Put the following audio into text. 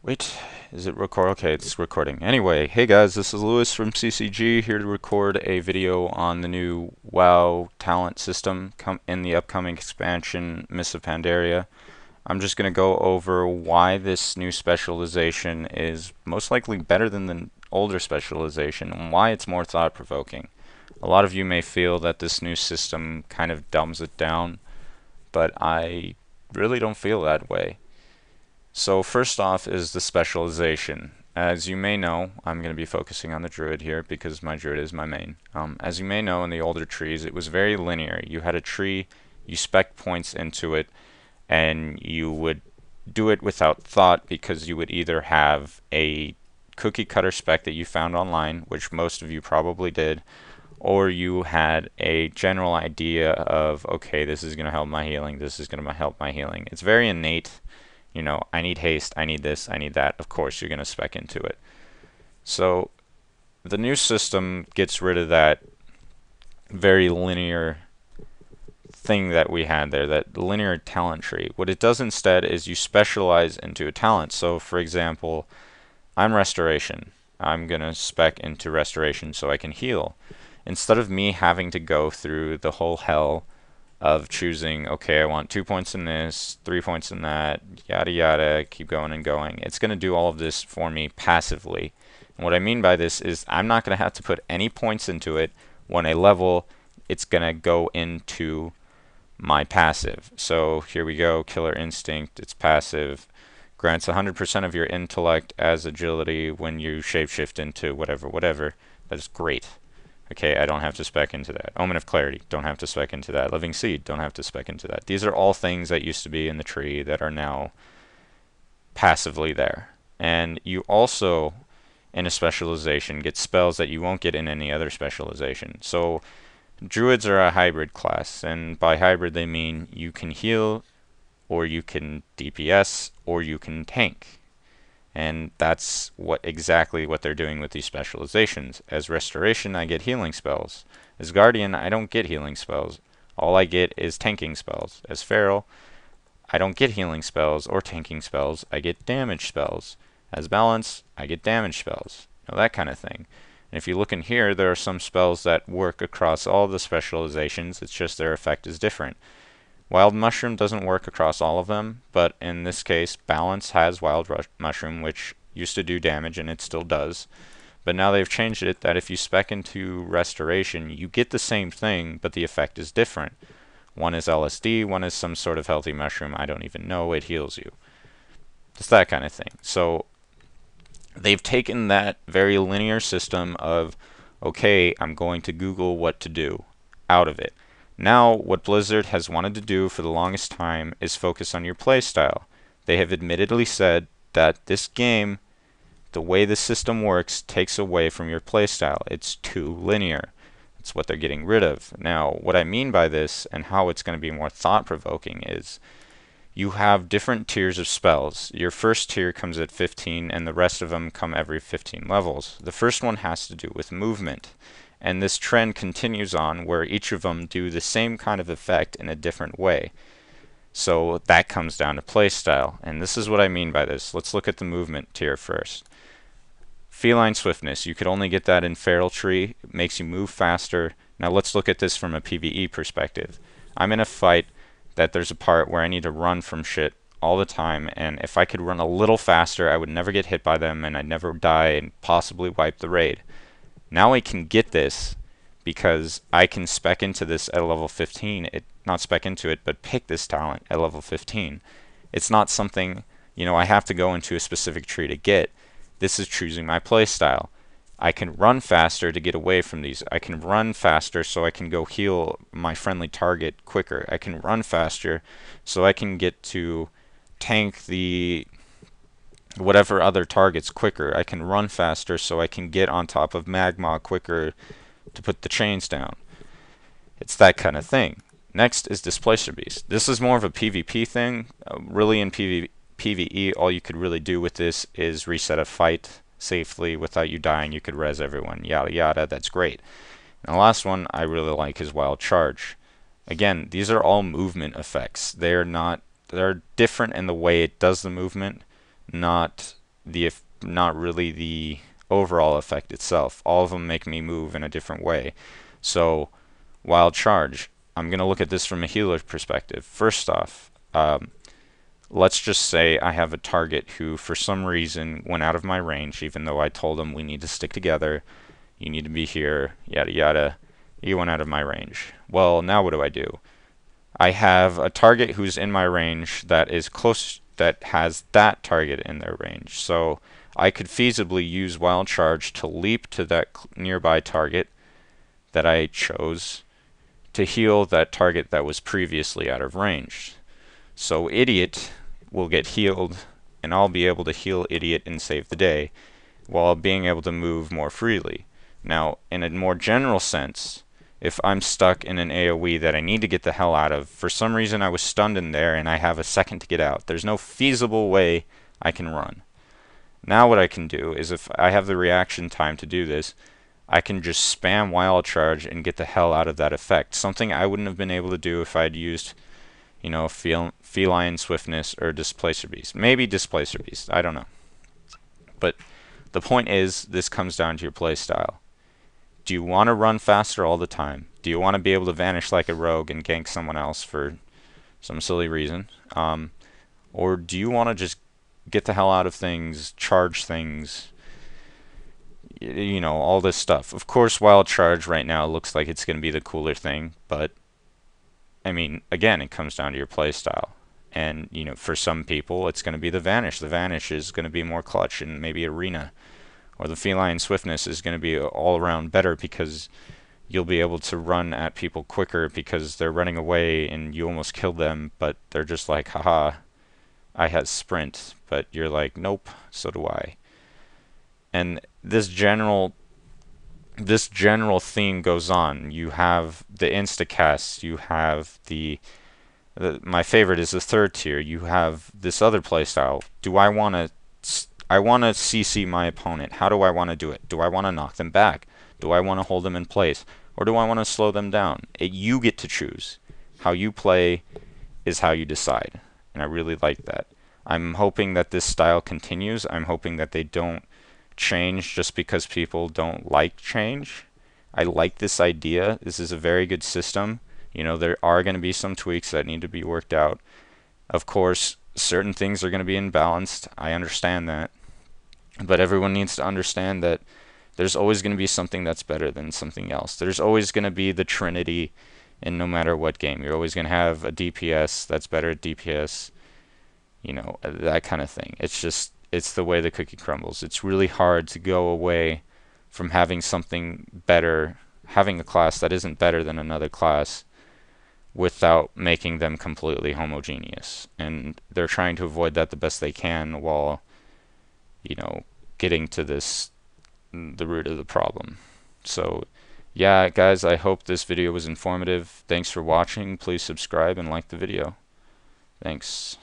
Wait, is it record? Okay, it's recording. Anyway, hey guys, this is Lewis from CCG here to record a video on the new WoW talent system in the upcoming expansion, Mists of Pandaria. I'm just going to go over why this new specialization is most likely better than the older specialization and why it's more thought-provoking. A lot of you may feel that this new system kind of dumbs it down, but I really don't feel that way. So first off is the specialization. As you may know, I'm going to be focusing on the druid here because my druid is my main. As you may know, in the older trees, it was very linear. You had a tree, you spec points into it, and you would do it without thought because you would either have a cookie cutter spec that you found online, which most of you probably did, or you had a general idea of, okay, this is going to help my healing, this is going to help my healing. It's very innate. You know, I need haste, I need this, I need that. Of course, you're going to spec into it. So the new system gets rid of that very linear thing that we had there, that linear talent tree. What it does instead is you specialize into a talent. So for example, I'm restoration. I'm going to spec into restoration so I can heal. Instead of me having to go through the whole hell of choosing, okay, I want 2 points in this, 3 points in that, yada yada, keep going and going. It's going to do all of this for me passively. And what I mean by this is I'm not going to have to put any points into it. When I level, it's going to go into my passive. So here we go, Killer Instinct, it's passive. Grants 100% of your intellect as agility when you shapeshift into whatever. That is great. Okay, I don't have to spec into that. Omen of Clarity, don't have to spec into that. Living Seed, don't have to spec into that. These are all things that used to be in the tree that are now passively there. And you also, in a specialization, get spells that you won't get in any other specialization. So, Druids are a hybrid class, and by hybrid they mean you can heal, or you can DPS, or you can tank. And that's exactly what they're doing with these specializations. As Restoration, I get healing spells. As Guardian, I don't get healing spells. All I get is tanking spells. As Feral, I don't get healing spells or tanking spells. I get damage spells. As Balance, I get damage spells. You know, that kind of thing. And if you look in here, there are some spells that work across all the specializations. It's just their effect is different. Wild Mushroom doesn't work across all of them, but in this case, Balance has Wild Mushroom, which used to do damage, and it still does. But now they've changed it that if you spec into Restoration, you get the same thing, but the effect is different. One is LSD, one is some sort of healthy mushroom, I don't even know, it heals you. It's that kind of thing. So they've taken that very linear system of, okay, I'm going to Google what to do, out of it. Now, what Blizzard has wanted to do for the longest time is focus on your playstyle. They have admittedly said that this game, the way the system works, takes away from your playstyle. It's too linear. That's what they're getting rid of. Now, what I mean by this and how it's going to be more thought-provoking is you have different tiers of spells. Your first tier comes at 15 and the rest of them come every 15 levels. The first one has to do with movement. And this trend continues on where each of them do the same kind of effect in a different way. So that comes down to playstyle. And this is what I mean by this. Let's look at the movement tier first. Feline Swiftness, you could only get that in Feral Tree. It makes you move faster. Now let's look at this from a PvE perspective. I'm in a fight that there's a part where I need to run from shit all the time, and if I could run a little faster, I would never get hit by them, and I'd never die and possibly wipe the raid. Now I can get this because I can spec into this at level 15. Not spec into it, but pick this talent at level 15. It's not something, you know, I have to go into a specific tree to get. This is choosing my playstyle. I can run faster to get away from these. I can run faster so I can go heal my friendly target quicker. I can run faster so I can get to tank the whatever other targets quicker. I can run faster so I can get on top of Magma quicker to put the chains down. It's that kind of thing. Next is Displacer Beast. This is more of a PvP thing. Really in PvE, all you could really do with this is reset a fight safely without you dying. You could res everyone, yada yada, that's great. And the last one I really like is Wild Charge. Again, these are all movement effects. They're different in the way it does the movement, not not really the overall effect itself. All of them make me move in a different way. So wild charge, I'm going to look at this from a healer perspective. First off, let's just say I have a target who for some reason went out of my range, even though I told him we need to stick together, you need to be here, yada yada. He went out of my range. Well, now what do? I have a target who's in my range that is close, that has that target in their range. So I could feasibly use wild charge to leap to that nearby target that I chose to heal that target that was previously out of range. So idiot will get healed, and I'll be able to heal idiot and save the day while being able to move more freely. Now, in a more general sense, if I'm stuck in an AoE that I need to get the hell out of, for some reason I was stunned in there and I have a second to get out, there's no feasible way I can run. Now what I can do is, if I have the reaction time to do this, I can just spam wild charge and get the hell out of that effect. Something I wouldn't have been able to do if I'd used, you know, feline swiftness or displacer beast. Maybe displacer beast, I don't know. But the point is, this comes down to your playstyle. Do you want to run faster all the time? Do you want to be able to vanish like a rogue and gank someone else for some silly reason? Or do you want to just get the hell out of things, charge things, you know, all this stuff? Of course, wild charge right now looks like it's going to be the cooler thing, but I mean, again, it comes down to your playstyle. And, you know, for some people, it's going to be the vanish. The vanish is going to be more clutch in maybe arena. Or the feline swiftness is going to be all around better because you'll be able to run at people quicker because they're running away and you almost killed them, but they're just like, haha, I had sprint. But you're like, nope, so do I. And this general theme goes on. You have the instacast, you have my favorite is the third tier. You have this other playstyle. Do I want to CC my opponent? How do I want to do it? Do I want to knock them back? Do I want to hold them in place? Or do I want to slow them down? You get to choose. How you play is how you decide. And I really like that. I'm hoping that this style continues. I'm hoping that they don't change just because people don't like change. I like this idea. This is a very good system. You know, there are going to be some tweaks that need to be worked out. Of course, certain things are going to be imbalanced. I understand that. But everyone needs to understand that there's always going to be something that's better than something else. There's always going to be the trinity in no matter what game. You're always going to have a DPS that's better at DPS, you know, that kind of thing. It's just, it's the way the cookie crumbles. It's really hard to go away from having something better, having a class that isn't better than another class, without making them completely homogeneous. And they're trying to avoid that the best they can while, you know, getting to the root of the problem. So yeah, guys, I hope this video was informative. Thanks for watching. Please subscribe and like the video. Thanks.